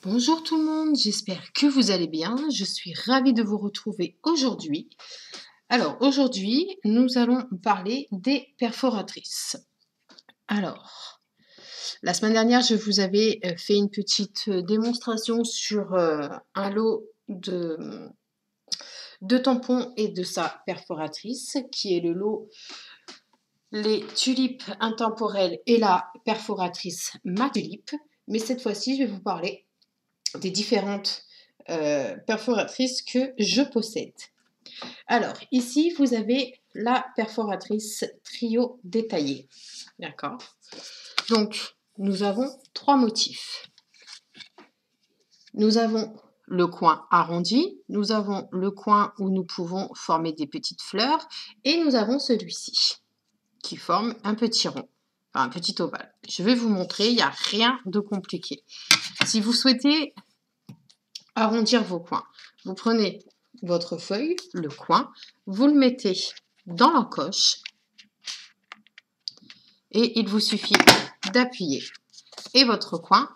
Bonjour tout le monde, j'espère que vous allez bien. Je suis ravie de vous retrouver aujourd'hui. Alors aujourd'hui, nous allons parler des perforatrices. Alors, la semaine dernière, je vous avais fait une petite démonstration sur un lot de tampons et de sa perforatrice, qui est le lot les tulipes intemporelles et la perforatrice Ma Tulipe. Mais cette fois-ci, je vais vous parler des différentes perforatrices que je possède. Alors, ici, vous avez la perforatrice trio détaillée. D'accord? Donc, nous avons trois motifs. Nous avons le coin arrondi, nous avons le coin où nous pouvons former des petites fleurs, et nous avons celui-ci, qui forme un petit rond, enfin un petit ovale. Je vais vous montrer, il n'y a rien de compliqué. Si vous souhaitez arrondir vos coins, vous prenez votre feuille, le coin, vous le mettez dans l'encoche et il vous suffit d'appuyer et votre coin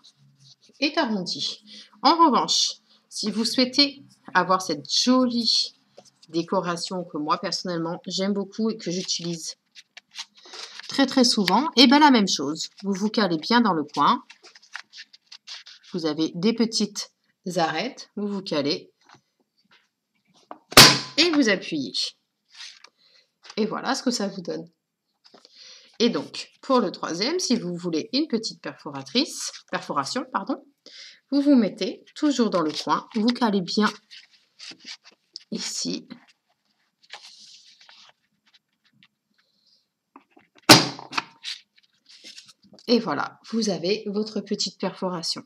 est arrondi. En revanche, si vous souhaitez avoir cette jolie décoration que moi personnellement j'aime beaucoup et que j'utilise très souvent, et bien la même chose, vous vous calez bien dans le coin, vous avez des petites arêtes, vous vous calez et vous appuyez. Et voilà ce que ça vous donne. Et donc, pour le troisième, si vous voulez une petite perforation, vous vous mettez toujours dans le coin, vous calez bien ici. Et voilà, vous avez votre petite perforation.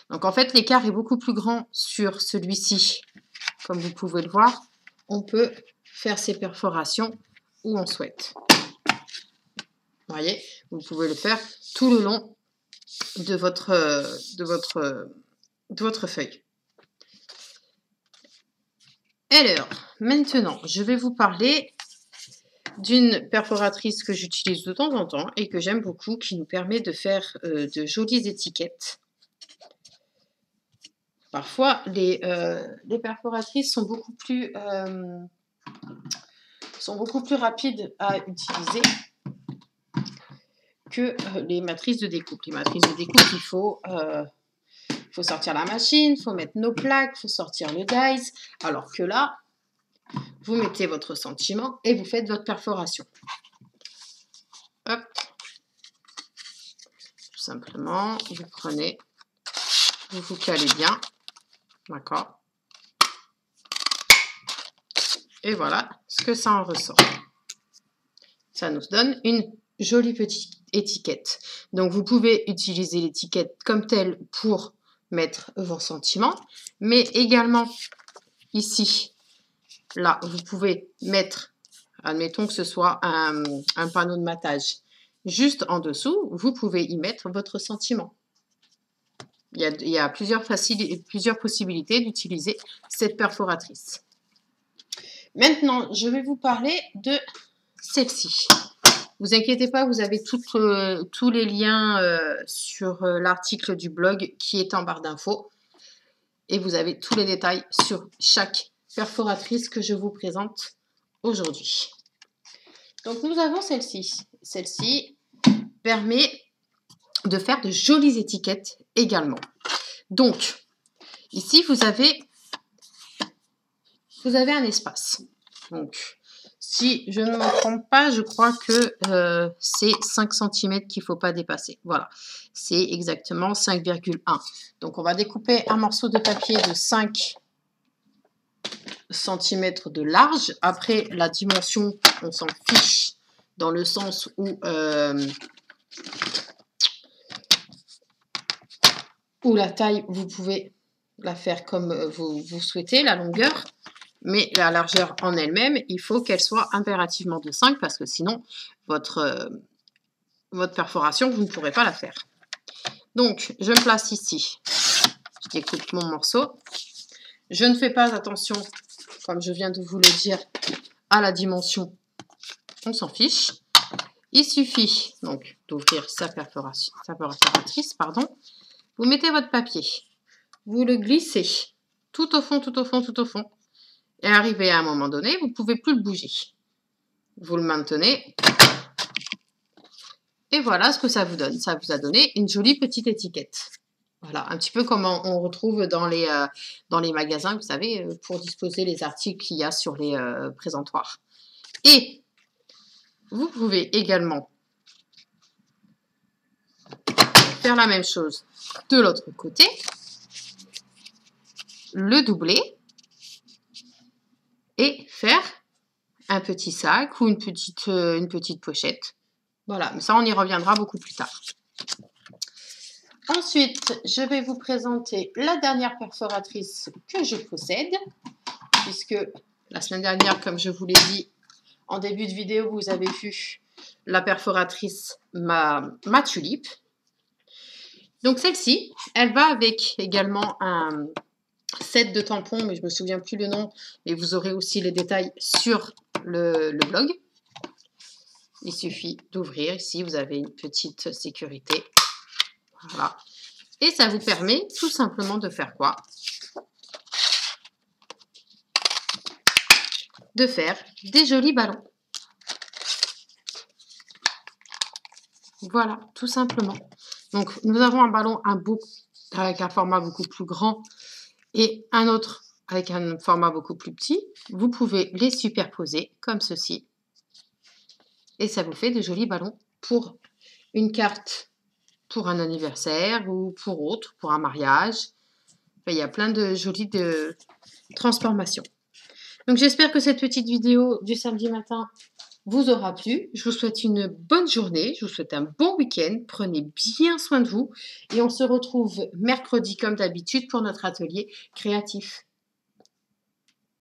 Donc en fait, l'écart est beaucoup plus grand sur celui-ci. Comme vous pouvez le voir, on peut faire ces perforations où on souhaite. Vous voyez, vous pouvez le faire tout le long de votre feuille. Alors, maintenant, je vais vous parler d'une perforatrice que j'utilise de temps en temps et que j'aime beaucoup, qui nous permet de faire de jolies étiquettes. Parfois, les perforatrices sont beaucoup plus rapides à utiliser que les matrices de découpe. Les matrices de découpe, il faut sortir la machine, il faut mettre nos plaques, il faut sortir le dies, alors que là, vous mettez votre sentiment et vous faites votre perforation. Hop. Tout simplement, vous prenez, vous vous calez bien, d'accord? Et voilà ce que ça en ressort. Ça nous donne une jolie petite étiquette. Donc, vous pouvez utiliser l'étiquette comme telle pour mettre vos sentiments, mais également ici, là, vous pouvez mettre, admettons que ce soit un panneau de matage. Juste en dessous, vous pouvez y mettre votre sentiment. Il y a plusieurs possibilités d'utiliser cette perforatrice. Maintenant, je vais vous parler de celle-ci. Vous inquiétez pas, vous avez tous les liens sur l'article du blog qui est en barre d'infos. Et vous avez tous les détails sur chaque perforatrice que je vous présente aujourd'hui. Donc, nous avons celle-ci. Celle-ci permet de faire de jolies étiquettes également. Donc, ici, vous avez un espace. Donc, si je ne me trompe pas, je crois que c'est 5 cm qu'il ne faut pas dépasser. Voilà, c'est exactement 5,1. Donc, on va découper un morceau de papier de 5 cm de large. Après, la dimension, on s'en fiche dans le sens où la taille, vous pouvez la faire comme vous souhaitez, la longueur. Mais la largeur en elle-même, il faut qu'elle soit impérativement de 5 parce que sinon, votre perforation, vous ne pourrez pas la faire. Donc, je me place ici. Je découpe mon morceau. Je ne fais pas attention, comme je viens de vous le dire, à la dimension. On s'en fiche. Il suffit donc d'ouvrir sa perforatrice. Vous mettez votre papier. vous le glissez tout au fond, tout au fond, tout au fond. Et arrivé à un moment donné, vous ne pouvez plus le bouger. Vous le maintenez. Et voilà ce que ça vous donne. Ça vous a donné une jolie petite étiquette. Voilà, un petit peu comme on retrouve dans les magasins, vous savez, pour disposer les articles qu'il y a sur les présentoirs. Et vous pouvez également faire la même chose de l'autre côté, le doubler et faire un petit sac ou une petite pochette. Voilà, mais ça, on y reviendra beaucoup plus tard. Ensuite, je vais vous présenter la dernière perforatrice que je possède, puisque la semaine dernière, comme je vous l'ai dit en début de vidéo, vous avez vu la perforatrice ma tulipe. Donc celle-ci, elle va avec également un set de tampons, mais je ne me souviens plus le nom, mais vous aurez aussi les détails sur le blog. Il suffit d'ouvrir, ici vous avez une petite sécurité. Voilà. Et ça vous permet tout simplement de faire quoi? De faire des jolis ballons. Voilà, tout simplement. Donc, nous avons un ballon avec un format beaucoup plus grand et un autre avec un format beaucoup plus petit. Vous pouvez les superposer comme ceci. Et ça vous fait de jolis ballons pour une carte, pour un anniversaire ou pour autre, pour un mariage. Enfin, il y a plein de jolies transformations. Donc, j'espère que cette petite vidéo du samedi matin vous aura plu. Je vous souhaite une bonne journée. Je vous souhaite un bon week-end. Prenez bien soin de vous. Et on se retrouve mercredi comme d'habitude pour notre atelier créatif.